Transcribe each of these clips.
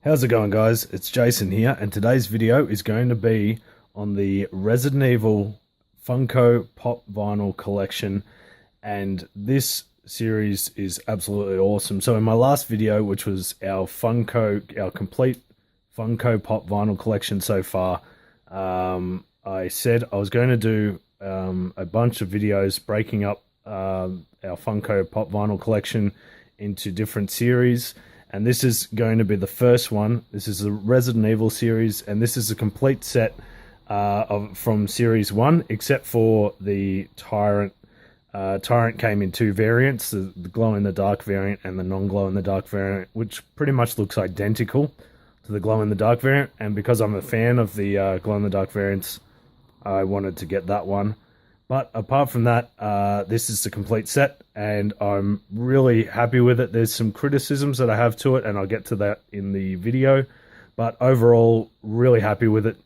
How's it going, guys? It's Jayson here, and today's video is going to be on the Resident Evil Funko Pop Vinyl Collection, and this series is absolutely awesome. So in my last video, which was our complete Funko Pop Vinyl Collection so far, I said I was going to do a bunch of videos breaking up our Funko Pop Vinyl Collection into different series. And this is going to be the first one. This is the Resident Evil series, and this is a complete set from Series 1, except for the Tyrant. Tyrant came in two variants, the glow-in-the-dark variant and the non-glow-in-the-dark variant, which pretty much looks identical to the glow-in-the-dark variant. And because I'm a fan of the glow-in-the-dark variants, I wanted to get that one. But apart from that, this is the complete set, and I'm really happy with it. There's some criticisms that I have to it, and I'll get to that in the video. But overall, really happy with it.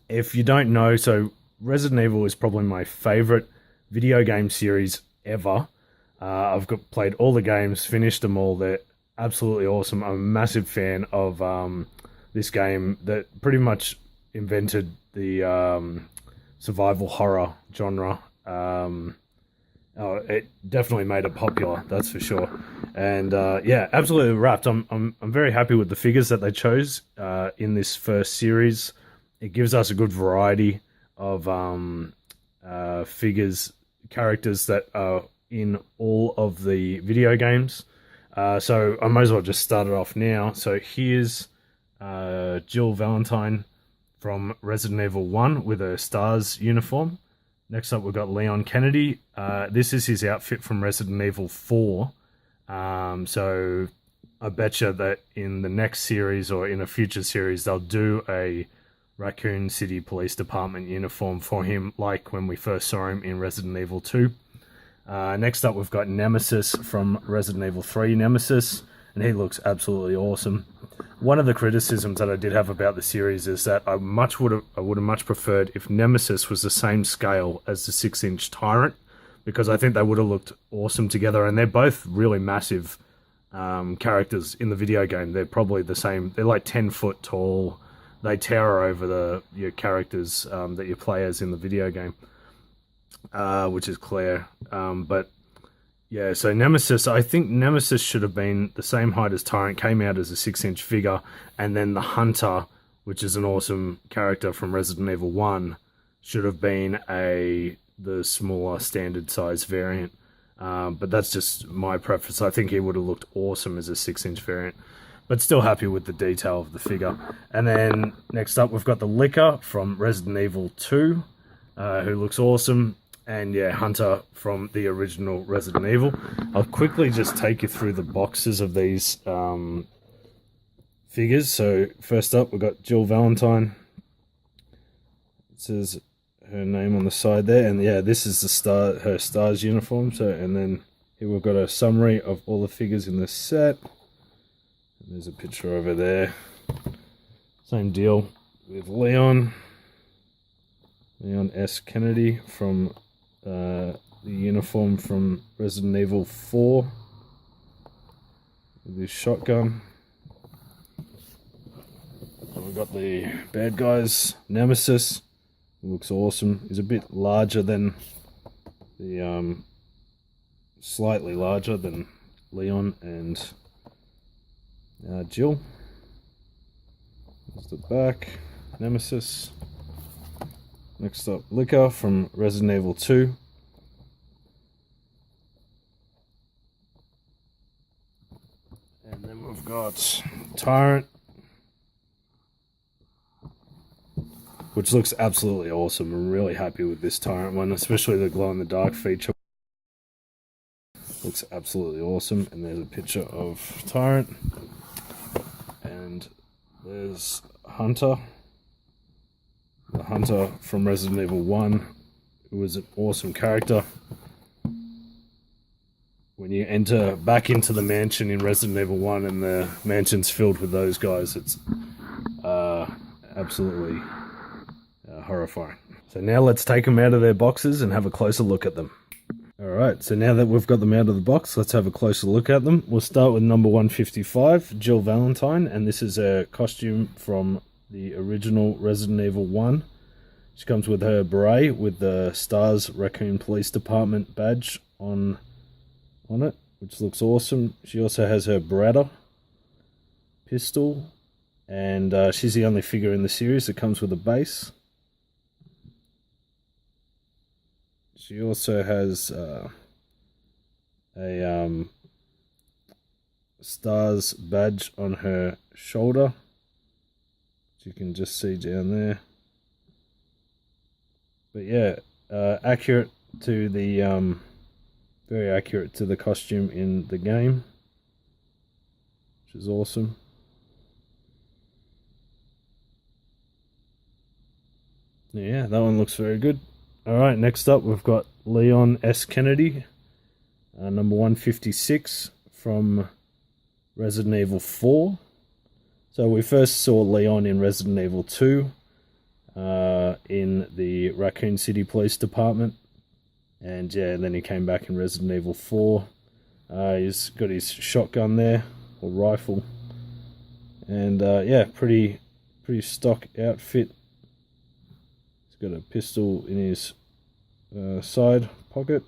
If you don't know, so Resident Evil is probably my favorite video game series ever. I've played all the games, finished them all. They're absolutely awesome. I'm a massive fan of this game that pretty much invented the survival horror genre. It definitely made it popular, that's for sure. And yeah, absolutely wrapped. I'm very happy with the figures that they chose in this first series. It gives us a good variety of characters that are in all of the video games. So I might as well just start it off now. So here's Jill Valentine from Resident Evil 1 with a STARS uniform. Next up, we've got Leon Kennedy. This is his outfit from Resident Evil 4. So I betcha that in the next series or in a future series, they'll do a Raccoon City Police Department uniform for him, like when we first saw him in Resident Evil 2. Next up, we've got Nemesis from Resident Evil 3 Nemesis, and he looks absolutely awesome. One of the criticisms that I did have about the series is that I would have much preferred if Nemesis was the same scale as the 6-inch Tyrant, because I think they would have looked awesome together, and they're both really massive characters in the video game. They're probably the same. They're like 10 foot tall. They tower over your characters that you play as in the video game, which is Claire. But yeah, so Nemesis, I think Nemesis should have been the same height as Tyrant, came out as a 6-inch figure, and then the Hunter, which is an awesome character from Resident Evil 1, should have been the smaller standard size variant. But that's just my preference. I think he would have looked awesome as a 6-inch variant, but still happy with the detail of the figure. And then next up, we've got the Luca from Resident Evil 2, who looks awesome. And yeah, Hunter from the original Resident Evil. I'll quickly just take you through the boxes of these figures. So first up, we've got Jill Valentine. It says her name on the side there. And yeah, this is her STARS uniform. So, and then here we've got a summary of all the figures in the set. And there's a picture over there. Same deal with Leon S. Kennedy from the uniform from Resident Evil 4 with his shotgun. And we've got the bad guys, Nemesis. He looks awesome. He's a bit larger than slightly larger than Leon and Jill. There's the back, Nemesis. Next up, Luca from Resident Evil 2. And then we've got Tyrant, which looks absolutely awesome. I'm really happy with this Tyrant one, especially the glow-in-the-dark feature. Looks absolutely awesome. And there's a picture of Tyrant. And there's Hunter. The Hunter from Resident Evil 1, who was an awesome character. When you enter back into the mansion in Resident Evil 1 and the mansion's filled with those guys, it's absolutely horrifying. So now let's take them out of their boxes and have a closer look at them. Alright. Alright, so now that we've got them out of the box, let's have a closer look at them. We'll start with number 155, Jill Valentine, and this is a costume from the original Resident Evil 1. She comes with her beret with the Stars Raccoon Police Department badge on it, which looks awesome. She also has her Beretta pistol, and she's the only figure in the series that comes with a base. She also has a Stars badge on her shoulder, which you can just see down there. But yeah, accurate to the very accurate to the costume in the game, which is awesome. Yeah, that one looks very good. Alright, next up we've got Leon S. Kennedy, number 156 from Resident Evil 4. So we first saw Leon in Resident Evil 2 in the Raccoon City Police Department. And yeah, and then he came back in Resident Evil 4. He's got his shotgun there, or rifle. And yeah, pretty stock outfit. Got a pistol in his side pocket.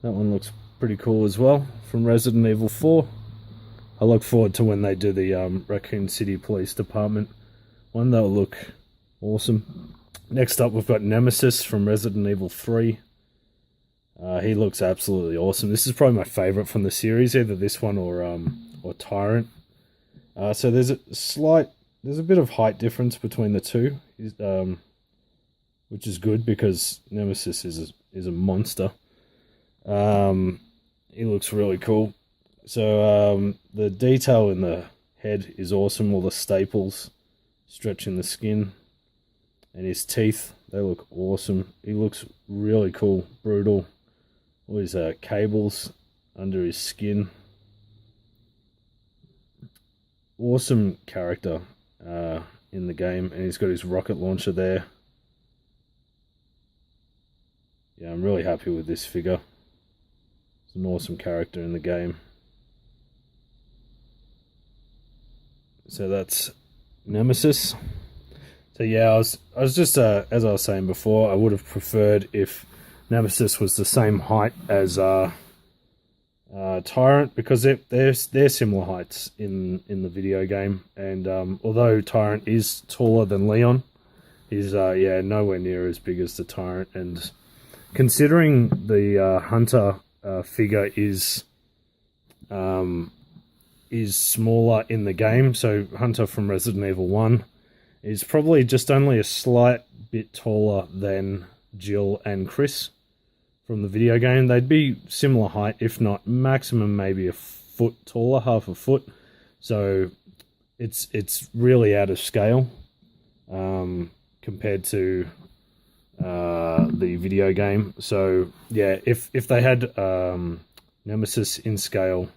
That one looks pretty cool as well, from Resident Evil 4. I look forward to when they do the Raccoon City Police Department one. That'll look awesome. Next up we've got Nemesis from Resident Evil 3. He looks absolutely awesome. This is probably my favourite from the series, either this one or Tyrant. So there's a bit of height difference between the two. Which is good because Nemesis is a monster. He looks really cool. So the detail in the head is awesome. All the staples stretching the skin, and his teeth, they look awesome. He looks really cool, brutal. All his cables under his skin. Awesome character in the game, and he's got his rocket launcher there. Yeah, I'm really happy with this figure. It's an awesome character in the game. So that's Nemesis. So yeah, I was just as I was saying before, I would have preferred if Nemesis was the same height as Tyrant, because they're similar heights in the video game. And although Tyrant is taller than Leon, he's yeah, nowhere near as big as the Tyrant. And considering the Hunter figure is smaller in the game, so Hunter from Resident Evil 1 is probably just only a slight bit taller than Jill and Chris from the video game. They'd be similar height, if not maximum maybe a foot taller, half a foot. So it's really out of scale compared to the video game. So yeah, if they had Nemesis in scale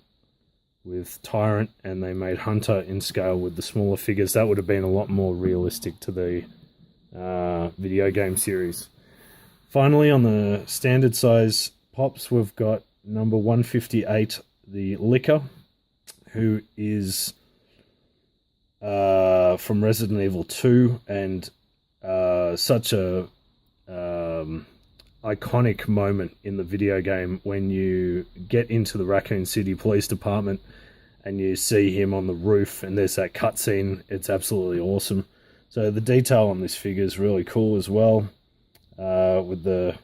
with Tyrant and they made Hunter in scale with the smaller figures, that would have been a lot more realistic to the video game series. Finally, on the standard size pops, we've got number 158, the Luca, who is from Resident Evil 2, and such a iconic moment in the video game when you get into the Raccoon City Police Department and you see him on the roof and there's that cutscene. It's absolutely awesome. So the detail on this figure is really cool as well, with the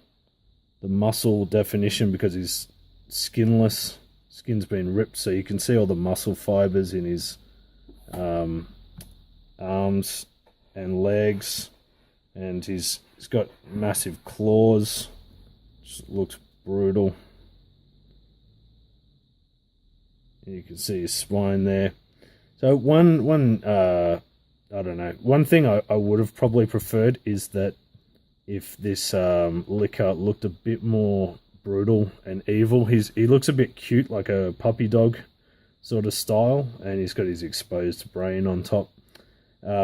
muscle definition, because he's skinless. Skin's been ripped, so you can see all the muscle fibers in his arms and legs, and he's got massive claws. Just looks brutal. You can see his spine there. So one I don't know. One thing I would have probably preferred is that if this Luca looked a bit more brutal and evil. He looks a bit cute, like a puppy dog sort of style, and he's got his exposed brain on top.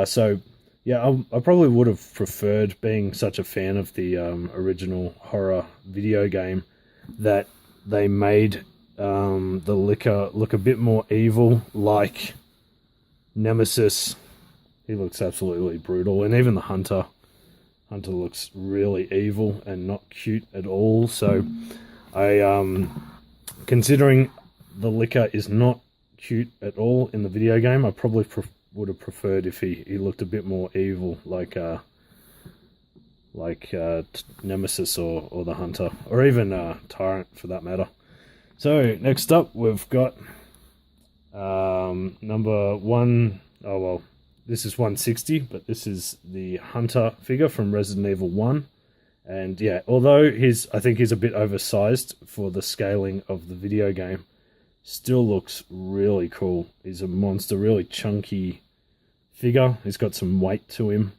So yeah, I probably would have preferred, being such a fan of the original horror video game, that they made the Licker look a bit more evil, like Nemesis. He looks absolutely brutal, and even the Hunter looks really evil and not cute at all. So I considering the Licker is not cute at all in the video game, I probably would have preferred if he looked a bit more evil, like Nemesis or the Hunter, or even Tyrant for that matter. So next up we've got number one. Oh well, this is 160, but this is the Hunter figure from Resident Evil 1. And yeah, although I think he's a bit oversized for the scaling of the video game, still looks really cool. He's a monster, really chunky figure. He's got some weight to him.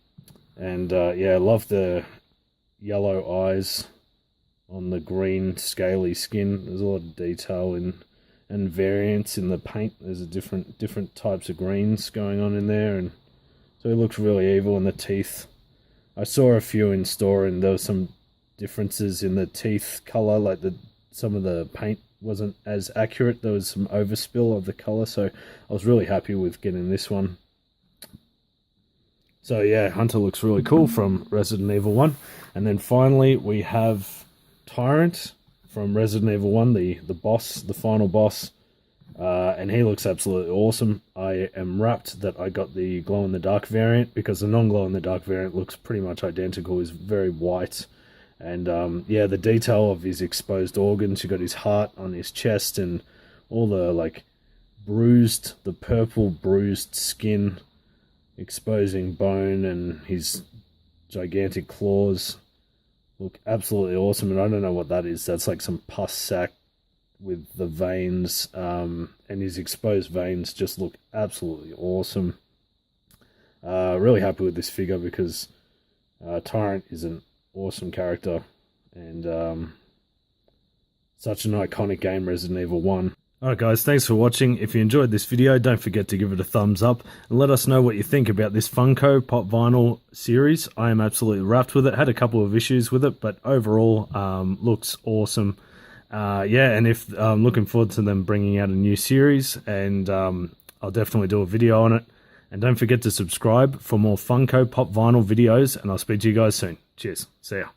And yeah, I love the yellow eyes on the green scaly skin. There's a lot of detail and variance in the paint. There's a different types of greens going on in there, and so he looks really evil. In the teeth, I saw a few in store, and there were some differences in the teeth color, like some of the paint wasn't as accurate. There was some overspill of the color, so I was really happy with getting this one. So yeah, Hunter looks really cool from Resident Evil 1. And then finally we have Tyrant from Resident Evil 1, the boss, the final boss. And he looks absolutely awesome. I am rapt that I got the glow-in-the-dark variant, because the non-glow-in-the-dark variant looks pretty much identical. He's very white. And yeah, the detail of his exposed organs. You got his heart on his chest, and all the like the purple bruised skin, exposing bone, and his gigantic claws look absolutely awesome. And I don't know what that is. That's like some pus sac with the veins, and his exposed veins just look absolutely awesome. Really happy with this figure, because Tyrant is an awesome character, and such an iconic game, Resident Evil 1. Alright guys, thanks for watching. If you enjoyed this video, don't forget to give it a thumbs up, and let us know what you think about this Funko Pop Vinyl series. I am absolutely wrapped with it. Had a couple of issues with it, but overall looks awesome. Yeah, and if I'm looking forward to them bringing out a new series, and I'll definitely do a video on it. And don't forget to subscribe for more Funko Pop Vinyl videos, and I'll speak to you guys soon. Cheers. See ya.